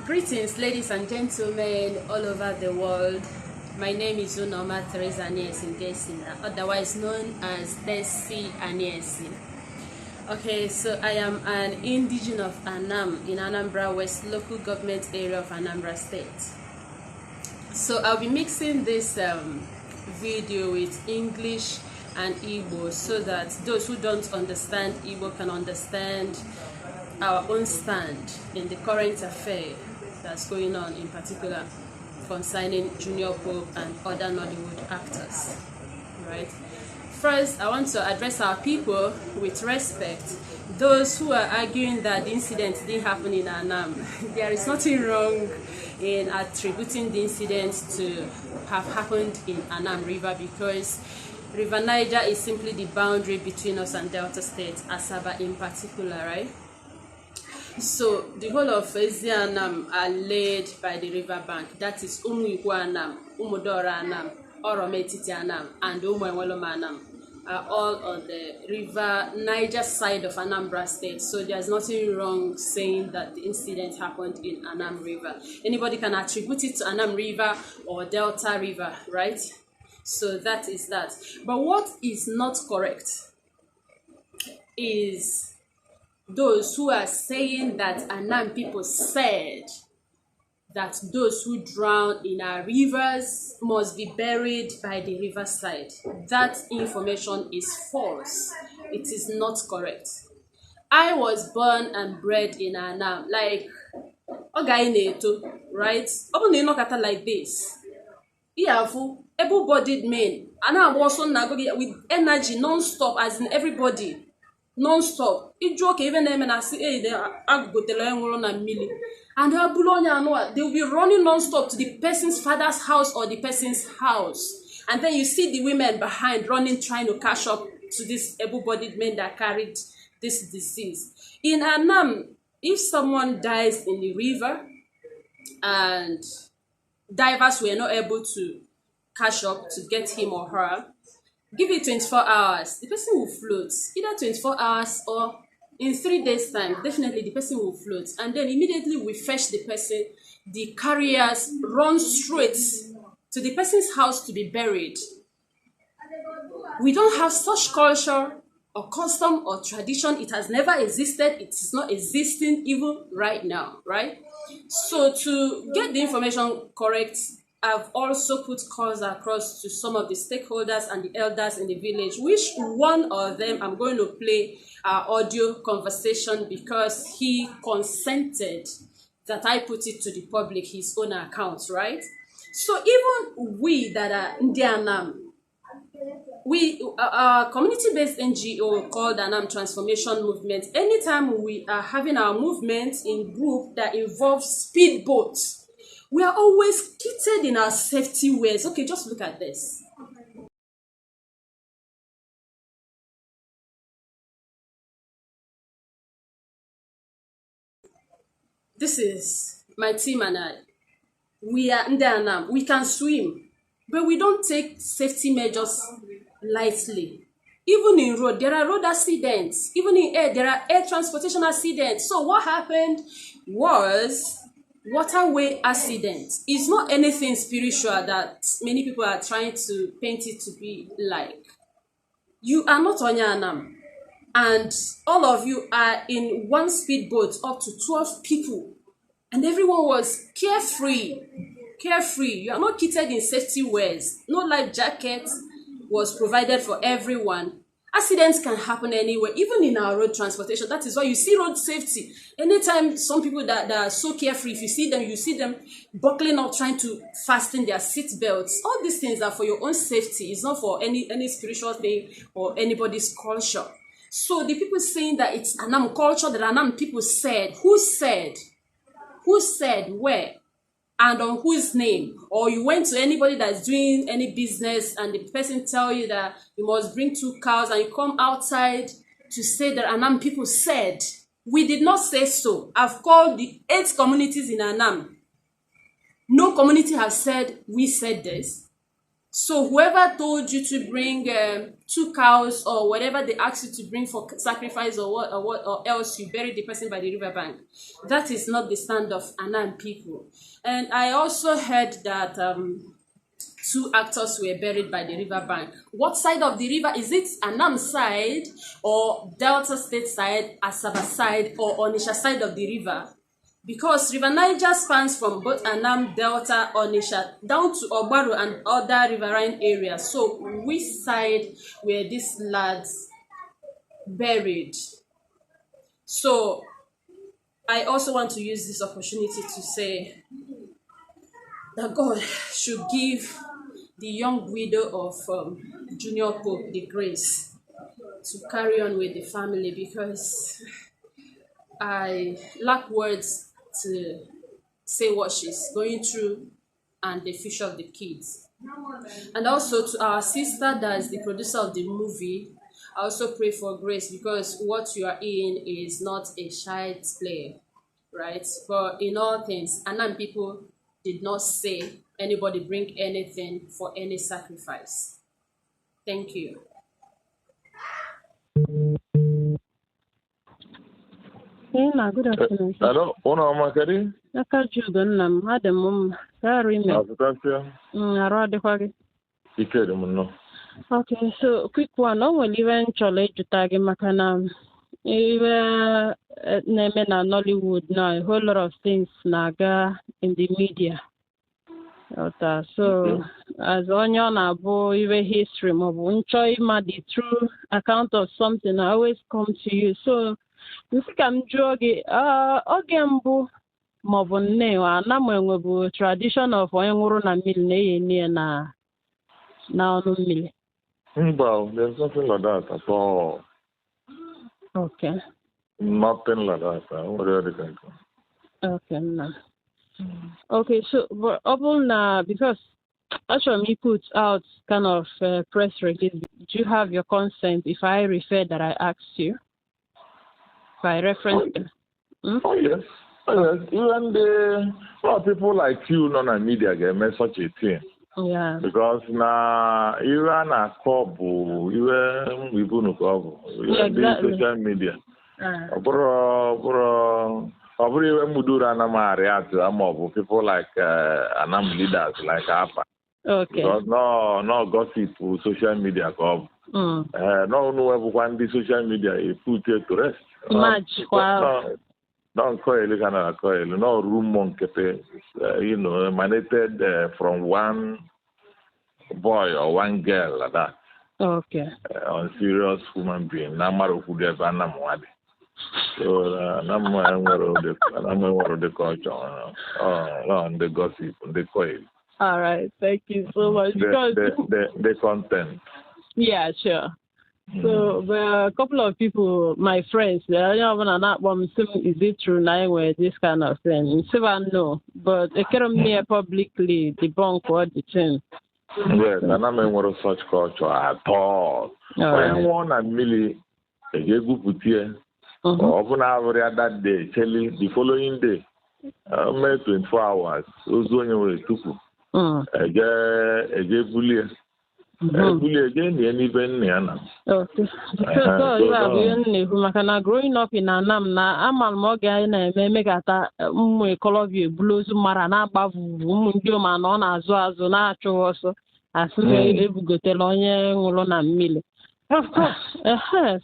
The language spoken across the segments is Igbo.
Greetings, ladies and gentlemen all over the world. My name is Unoma Teresa Aniesi, otherwise known as Desi Aniesi. Okay, so I am an indigenous of Anam in Anambra West local government area of Anambra State. So I'll be mixing this video with English and Igbo so that those who don't understand Igbo can understand our own stand in the current affair that's going on, in particular concerning Junior Pope and other Nollywood actors. Right? First, I want to address our people with respect. Those who are arguing that the incident didn't happen in Anam, there is nothing wrong in attributing the incident to have happened in Anam River, because River Niger is simply the boundary between us and Delta State, Asaba in particular, right? So the whole of Ndi Anam are laid by the river bank. That is Umuikwu Anam, Umudoro Anam, Orometiti Anam, and Umuenweloma Anam are all on the river Niger side of Anambra State. So there's nothing wrong saying that the incident happened in Anam River. Anybody can attribute it to Anam River or Delta River, right? So that is that. But what is not correct is those who are saying that Anam people said that those who drown in our rivers must be buried by the riverside. That information is false. It is not correct. I was born and bred in Anam, like Ogaineto, right? Open the like this. Iafu, able-bodied men, Anam also with energy non-stop, as in everybody. Non-stop. It joke even them and I say, hey, they are and they will be running non-stop to the person's father's house or the person's house. And then you see the women behind running, trying to catch up to these able-bodied men that carried this disease. In Anam, if someone dies in the river and divers were not able to catch up to get him or her, give it 24 hours, the person will float. Either 24 hours or in 3 days' time, definitely the person will float. And then immediately we fetch the person, the carriers run straight to the person's house to be buried. We don't have such culture or custom or tradition. It has never existed. It is not existing even right now, right? So to get the information correct, I've also put calls across to some of the stakeholders and the elders in the village, which one of them I'm going to play our audio conversation because he consented that I put it to the public, his own account, right? So even we that are Ndi Anam, we our community-based NGO called Anam Transformation Movement, anytime we are having our movement in group that involves speedboats, we are always kitted in our safety wears. Okay, just look at this. This is my team and I. We are Ndị Anam. We can swim, but we don't take safety measures lightly. Even in road, there are road accidents. Even in air, there are air transportation accidents. So what happened was waterway accident. Is not anything spiritual that many people are trying to paint it to be like. You are not on Anam, and all of you are in one speedboat, up to 12 people, and everyone was carefree. You are not kitted in safety wears. No life jacket was provided for everyone. Accidents can happen anywhere, even in our road transportation. That is why you see road safety. Anytime some people that are so carefree, if you see them buckling up, trying to fasten their seat belts. All these things are for your own safety. It's not for any spiritual thing or anybody's culture. So the people saying that it's Anam culture, that Anam people said, who said? Who said where? And on whose name? Or you went to anybody that's doing any business and the person tell you that you must bring 2 cows and you come outside to say that Anam people said. We did not say so. I've called the 8 communities in Anam. No community has said we said this. So whoever told you to bring 2 cows or whatever they asked you to bring for sacrifice or else you bury the person by the riverbank, that is not the stand of Anam people. And I also heard that 2 actors were buried by the riverbank. What side of the river? Is it Anam side or Delta State side, Asaba side, or Onitsha side of the river? Because River Niger spans from both Anam, Delta, Onitsha, down to Oboro and other riverine areas. So which side were these lads buried? So I also want to use this opportunity to say that God should give the young widow of Junior Pope the grace to carry on with the family, because I lack words to say what she's going through and the future of the kids. And also to our sister that is the producer of the movie, I also pray for grace, because what you are in is not a child's play, right? But in all things, Anam people did not say anybody bring anything for any sacrifice. Thank you. Good afternoon. Hello, Ona Makari. Akajudo Nam, Adam, sorry, Okay, so quick one. No one eventually to tag Makana. Even na Nollywood now, a whole lot of things naga in the media. So as onion abo even history of the true account of something I always come to you. So I'm jogging ogembu mobone na mwenwebu tradition of onwuru na mil na onu mil. Well, there's nothing like that at all. Okay. Nothing like that. Okay, no. Okay, so but because actually me put out kind of press release. Do you have your consent if I refer that I asked you? If I reference them? Oh yes. Oh, yes. Even people like you, non-media, get such a thing. Yeah. Because now even a couple, even we don't cover. Exactly. Social media. Oboro Anam people like Anam leaders like Apa. Okay. Because no gossip social media cover. No everyone the social media is put here to rest. Much. Wow. No rumor emanated from one boy or one girl like that. Okay. On serious human being. Namaru Kudeva So I'm the culture on the gossip, the coil. All right, thank you so much. The content. Yeah, sure. So a couple of people, my friends, they are not one. Is it true now where this kind of thing? So no, but they can't publicly debunk what the thing. Yes, and I'm in such culture at all. When one and Millie, a good put here. Often that day, telling the following day, 24 hours, those only took a bully again, even Anam. Okay. So, growing up in Anam, I'm a more guy and make at a color of you, blues, marana, bavu, man on as well as also as we go tell on Ulona Mill. Of course.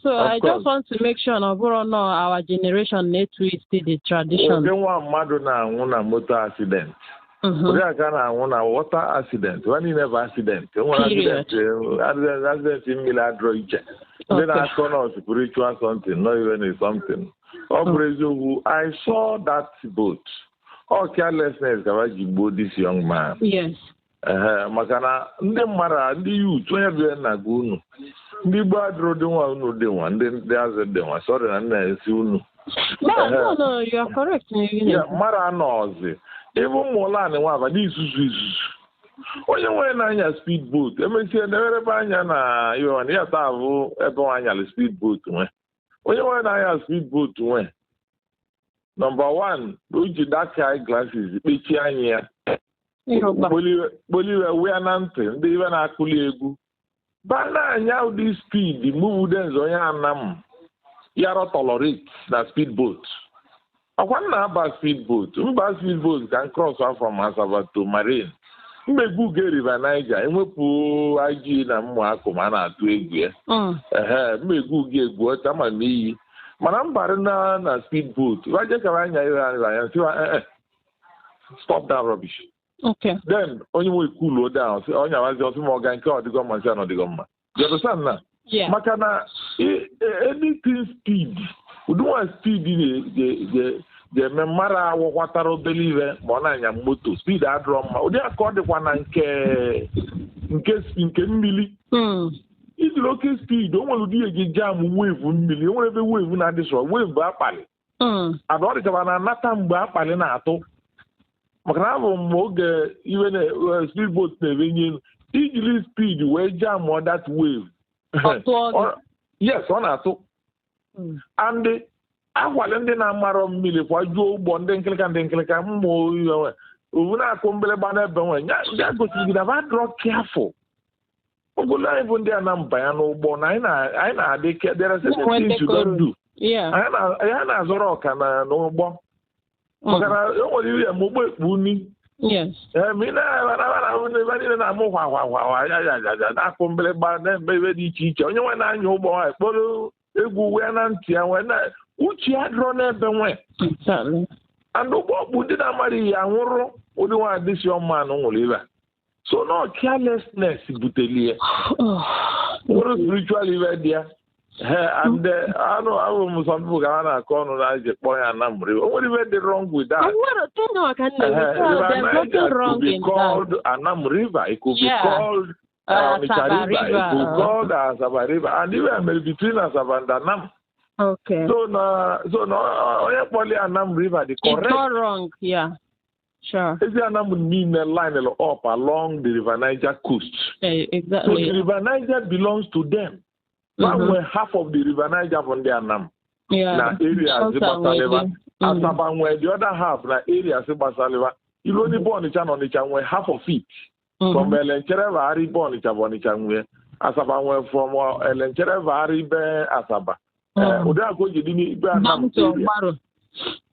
So I just want to make sure our generation need to stay the tradition. They want Madonna on a motor accident. They are going a water accident. When you have accident, accident in Miladroiche. Then I saw spiritual something, not even something. I saw that boat. All carelessness about this young man. Yes. Makana ndị mara ndị youth onye bịa na unu ndị gbadro dị nwa unu dị nwa ndị azụ dị nwa sorry na nna esi unu no you are correct yeah mara nọzi ebe mụla na nwa abadi isusu onye nwere na-anya speedboat emesie na ebe anya na yon ya taa bụ ebe anya speedboat nwe onye nwere na-anya speedboat nwe number 1 uji dark eye glasses kpechi anya ya Boliwe wea na ntị ndị iwe na-akụli egwu ba na-anya ụdị speed move onye Anam yara tolerate na speedboat ọkwa na-aba speedboat mba speedboat ka cross from Asaba to Marine mmegbu ge River Niger enwepụ IG na mmụakụ ma na-atụ egwu ya mmegbu ge egwu ọcha ma n'iyi mana mbara na speedboat waje ka anya anya siwa stop that rubbish. Okay. Then onye nwe cool down onye awazi otu ma ọga nke ọdịgo mma nche ọdịgo mma. You understand na? Yeah. Maka na anything speed udunwa speed ga-eme mara awụkwatara obele iwe ma ọ na-anya moto speed adịrọ mma ụdị aka ọ dịkwa na nke mmiri ijiri oke speed o nwere ụdị ihe gị jam wave mmiri o nwere ebe wave na-adịsọ wave akpali ada ọ dịchaba na anata mgbe akpali na-atụ maka na abụ mgbe oge iwe na speedboat na-ebenye elu ijiri speed wee jam that wave yes ọ na-atụ and agwala ndị na-amarọ mmiri kwajuo ụgbọ ndị nkịlịka mmụọ owu na-akụ mgbịrịgba n'ebe nwe ya gosiri gị na ba drọ careful ogolo anyị bụ ndị Anam banya n'ụgbọ na anyị na-adị there are certain things you don't do anyị na-azọrọ ọka n'ụgbọ maka na o nwere iri ma ụgbọ ekpu uni ma ị na-ebe niile na-amụ hwa na-akụ mgbịrịgba na-eme ebe dị iche iche onye nwe na-anya ụgbọ nwaanyị kpọrọ egwu wee na ntị ya nwee uche ya dịrọ n'ebe nwe and ụgbọ ọkpụ ndị na-amara ihe anwụrụ ụdị nwaanyị dịsi ọmanụ nwụrụ ibe so no carelessness butelie nwere spiritual ibe dị ya and anụ m some people ga na-akọ ọnụ na eji kpọọ ya Anam River. O nwere ibe dị wrong with that. It could be called Anam River. It could be called Onitsha River. It could be called Asaba River. And even between Asaba and Anam. Okay. So onye kpọọ Anam River the correct. It's not wrong, yeah. Sure. Ezi Anam mean a line up along the River Niger coast. Exactly. So the River Niger belongs to them. Were half of the River Niger from the Anam. Na area Zibasaleva. Asaba were the other half na area Zibasaleva. You only born Onitsha were half of it. From Elenchere Vari born Onitsha were. Asaba were from Elenchere Vari be Asaba. Uda ko jidini be Anam area.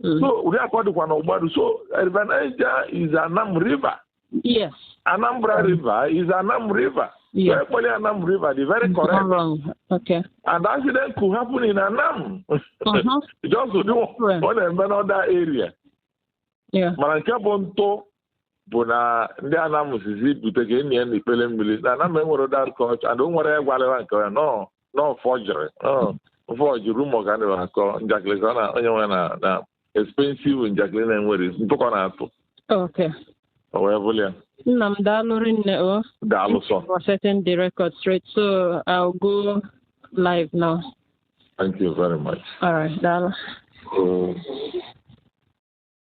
So we are called one Oboro. So River Niger is Anam River. Yes. Anambra River is Anam River. Yes. So Anam River, the very correct. Wrong. Okay. And accident could happen in Anam. Just to do on another area. Yeah. Maranka Bona Ndị Anam sizi buteke ni en ipele mmiri. Na Anam enwere that culture and don't worry gwalewa nke no forgery. Forgery rumor ka na akọ njakịrị ka na onye nwe na expensive njakịrị na enwere ntụkọ na atụ. Okay. I'm for setting the record straight, so I'll go live now. Thank you very much. All right, Dala.